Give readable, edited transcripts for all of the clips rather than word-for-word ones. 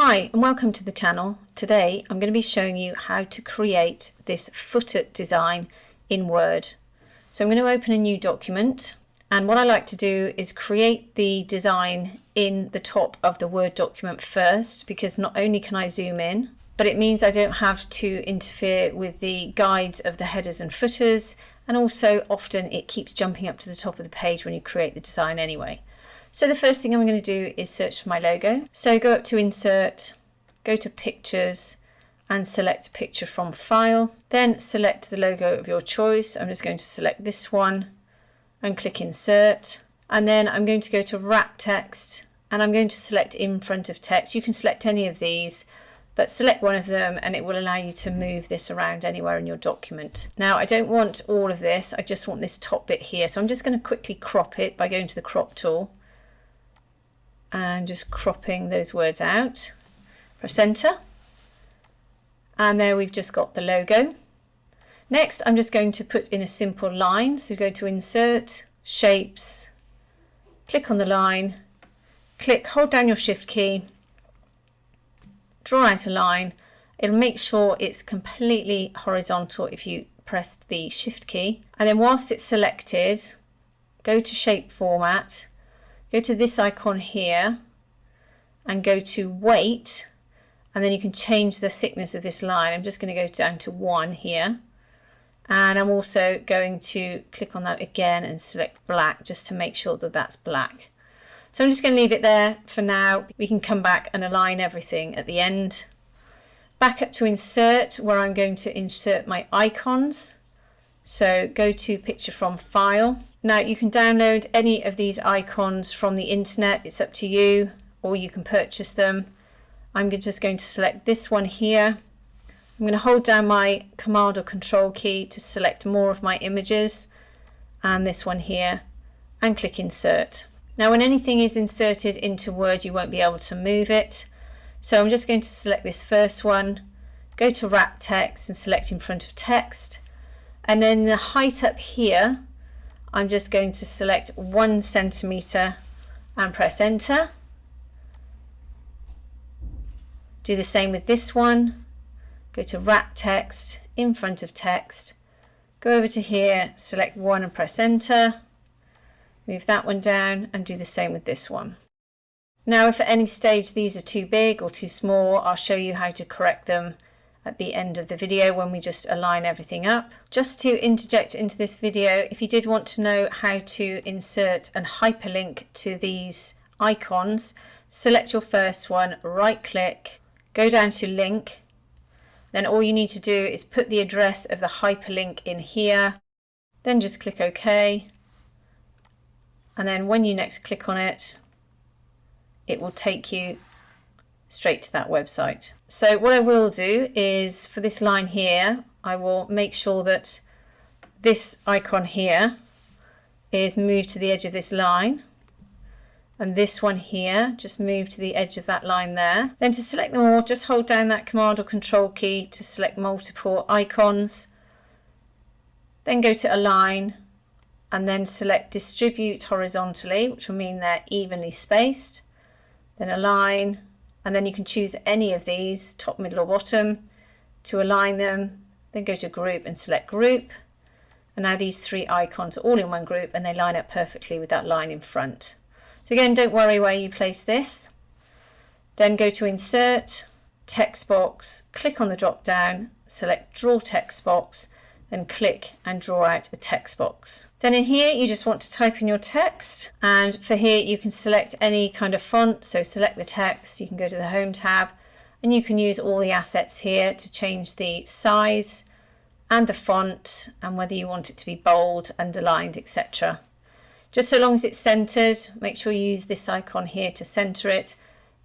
Hi and welcome to the channel. Today I'm going to be showing you how to create this footer design in Word. So I'm going to open a new document, and what I like to do is create the design in the top of the Word document first, because not only can I zoom in, but it means I don't have to interfere with the guides of the headers and footers, and also often it keeps jumping up to the top of the page when you create the design anyway. So the first thing I'm going to do is search for my logo. So go up to Insert, go to Pictures and select Picture from File. Then select the logo of your choice. I'm just going to select this one and click Insert. And then I'm going to go to Wrap Text and I'm going to select In Front of Text. You can select any of these, but select one of them and it will allow you to move this around anywhere in your document. Now I don't want all of this, I just want this top bit here. So I'm just going to quickly crop it by going to the crop tool and just cropping those words out. Press enter, and there we've just got the logo. Next I'm just going to put in a simple line, so go to Insert, Shapes, click on the line, hold down your Shift key, draw out a line. It'll make sure it's completely horizontal if you press the Shift key, and then whilst it's selected, go to Shape Format, go to this icon here and go to Weight, and then you can change the thickness of this line. I'm just going to go down to 1 here, and I'm also going to click on that again and select black just to make sure that that's black. So I'm just going to leave it there for now. We can come back and align everything at the end. Back up to Insert, where I'm going to insert my icons. So go to Picture from File. Now you can download any of these icons from the internet, it's up to you, or you can purchase them. I'm just going to select this one here. I'm going to hold down my Command or Control key to select more of my images, and this one here, and click Insert. Now when anything is inserted into Word you won't be able to move it, so I'm just going to select this first one, go to Wrap Text and select In Front of Text, and then the height up here I'm just going to select 1 centimeter and press enter. Do the same with this one. Go to Wrap Text, In Front of Text, go over to here, select 1 and press enter. Move that one down and do the same with this one. Now if at any stage these are too big or too small, I'll show you how to correct them at the end of the video when we just align everything up. Just to interject into this video, if you did want to know how to insert and hyperlink to these icons, select your first one, right click, go down to link, then all you need to do is put the address of the hyperlink in here, then just click OK, and then when you next click on it, it will take you straight to that website. So what I will do is for this line here, I will make sure that this icon here is moved to the edge of this line, and this one here just move to the edge of that line there. Then to select them all, just hold down that Command or Control key to select multiple icons, then go to Align and then select Distribute horizontally, which will mean they're evenly spaced, then Align, and then you can choose any of these, top, middle or bottom, to align them. Then go to Group and select Group, and now these 3 icons are all in one group and they line up perfectly with that line in front. So again, don't worry where you place this. Then go to Insert, Text Box, click on the drop down, select Draw Text Box, then click and draw out a text box. Then in here you just want to type in your text, and for here you can select any kind of font, so select the text, you can go to the Home tab and you can use all the assets here to change the size and the font and whether you want it to be bold, underlined, etc. Just so long as it's centered, make sure you use this icon here to center it.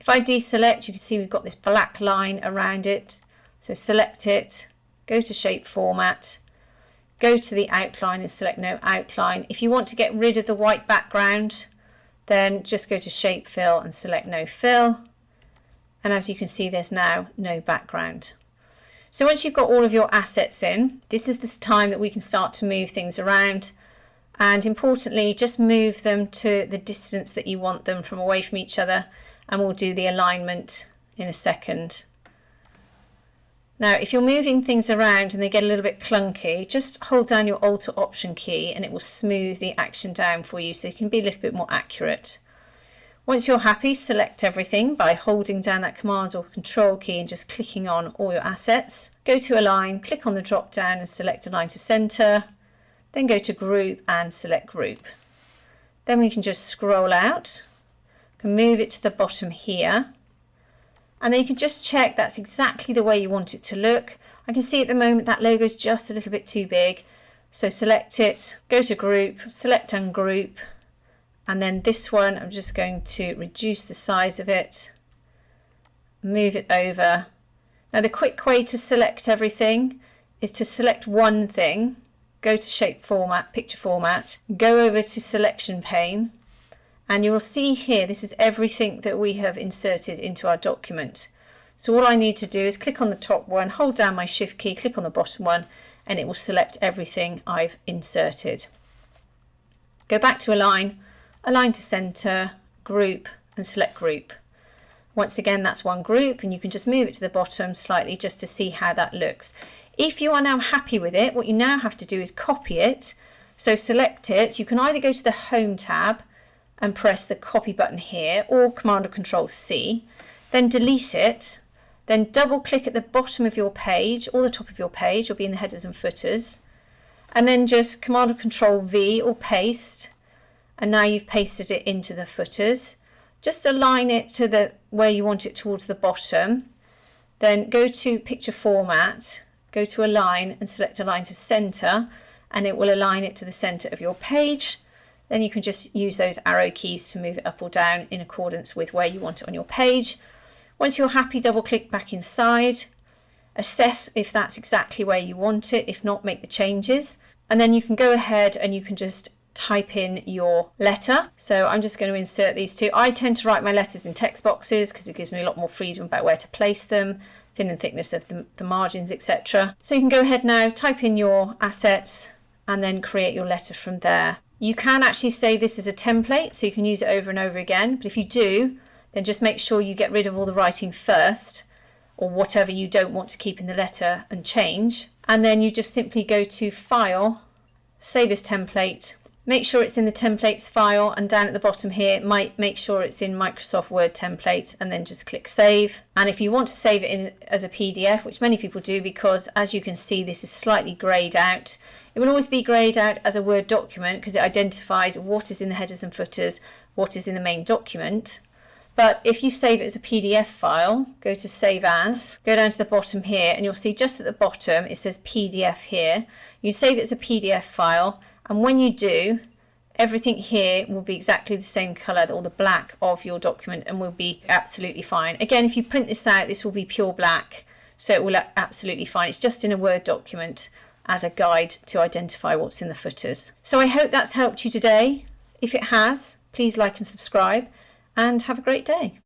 If I deselect, you can see we've got this black line around it, so select it, go to Shape Format, go to the outline and select No Outline. If you want to get rid of the white background, then just go to Shape Fill and select No Fill. And as you can see, there's now no background. So once you've got all of your assets in, this is the time that we can start to move things around. And importantly, just move them to the distance that you want them from away from each other, and we'll do the alignment in a second. Now, if you're moving things around and they get a little bit clunky, just hold down your Alt or Option key and it will smooth the action down for you so you can be a little bit more accurate. Once you're happy, select everything by holding down that Command or Control key and just clicking on all your assets. Go to Align, click on the drop down and select Align to Center, then go to Group and select Group. Then we can just scroll out, can move it to the bottom here. And then you can just check that's exactly the way you want it to look. I can see at the moment that logo is just a little bit too big. So select it, go to Group, select Ungroup, and then this one I'm just going to reduce the size of it, move it over. Now the quick way to select everything is to select one thing, go to Shape Format, Picture Format, go over to Selection Pane, and you will see here this is everything that we have inserted into our document. So all I need to do is click on the top one, hold down my Shift key, click on the bottom one, and it will select everything I've inserted. Go back to Align, Align to Center, Group, and select Group. Once again, that's one group, and you can just move it to the bottom slightly just to see how that looks. If you are now happy with it, what you now have to do is copy it. So select it. You can either go to the Home tab and press the copy button here, or Command or Control C, then delete it, then double click at the bottom of your page or the top of your page, or be in the headers and footers, and then just Command or Control V or paste, and now you've pasted it into the footers. Just align it to the where you want it towards the bottom, then go to Picture Format, go to Align and select Align to Center, and it will align it to the center of your page. Then you can just use those arrow keys to move it up or down in accordance with where you want it on your page. Once you're happy, double click back inside, assess if that's exactly where you want it. If not, make the changes. And then you can go ahead and you can just type in your letter. So I'm just going to insert these two. I tend to write my letters in text boxes because it gives me a lot more freedom about where to place them, thin and thickness of the margins, etc. So you can go ahead now, type in your assets, and then create your letter from there. You can actually save this as a template, so you can use it over and over again. But if you do, then just make sure you get rid of all the writing first, or whatever you don't want to keep in the letter, and change. And then you just simply go to File, Save as Template. Make sure it's in the Templates file, and down at the bottom here, make sure it's in Microsoft Word Template, and then just click Save. And if you want to save it as a PDF, which many people do, because as you can see, this is slightly greyed out. It will always be greyed out as a Word document because it identifies what is in the headers and footers, what is in the main document. But if you save it as a PDF file, go to Save As, go down to the bottom here, and you'll see just at the bottom it says PDF here. You save it as a PDF file, and when you do, everything here will be exactly the same colour, or the black of your document, and will be absolutely fine. Again, if you print this out, this will be pure black, so it will look absolutely fine. It's just in a Word document as a guide to identify what's in the footers. So I hope that's helped you today. If it has, please like and subscribe, and have a great day.